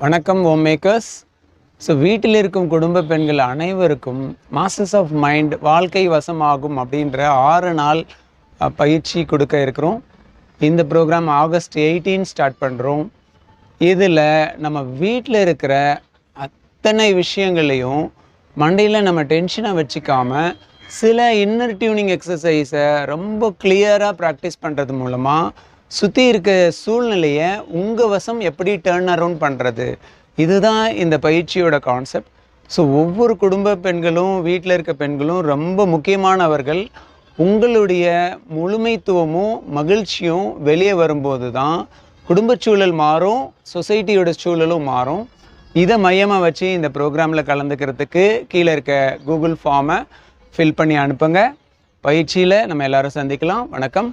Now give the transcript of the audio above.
வணக்கம் home makers. So வீட்டில் இருக்கும் குடும்ப பெண்கள் அனைவருக்கும் மாஸ்டர்ஸ் ஆஃப் மைண்ட் வாழ்க்கை வசமாகும் அப்படின்ற 6 நாள் பயிற்சி கொடுக்க இருக்கிறோம். இந்த ப்ரோக்ராம் ஆகஸ்ட் 18 ஸ்டார்ட் பண்ணுறோம். இதில் நம்ம வீட்டில் இருக்கிற அத்தனை விஷயங்களையும் மண்டையில் நம்ம டென்ஷனை வச்சுக்காமல் சில இன்னர் டியூனிங் எக்ஸசைஸை ரொம்ப கிளியராக ப்ராக்டிஸ் பண்ணுறது மூலமாக சுற்றி இருக்க சூழ்நிலையை உங்கள் வசம் எப்படி டேர்ன் அரவுண்ட் பண்ணுறது, இதுதான் இந்த பயிற்சியோட கான்செப்ட். ஸோ ஒவ்வொரு குடும்ப பெண்களும் வீட்டில் இருக்க பெண்களும் ரொம்ப முக்கியமானவர்கள். உங்களுடைய முழுமைத்துவமும் மகிழ்ச்சியும் வெளியே வரும்போது தான் குடும்ப சூழல் மாறும், சொசைட்டியோட சூழலும் மாறும். இதை மையமாக வச்சு இந்த ப்ரோக்ராமில் கலந்துக்கிறதுக்கு கீழே இருக்க கூகுள் ஃபார்மை ஃபில் பண்ணி அனுப்புங்க. பயிற்சியில் நம்ம எல்லோரும் சந்திக்கலாம். வணக்கம்.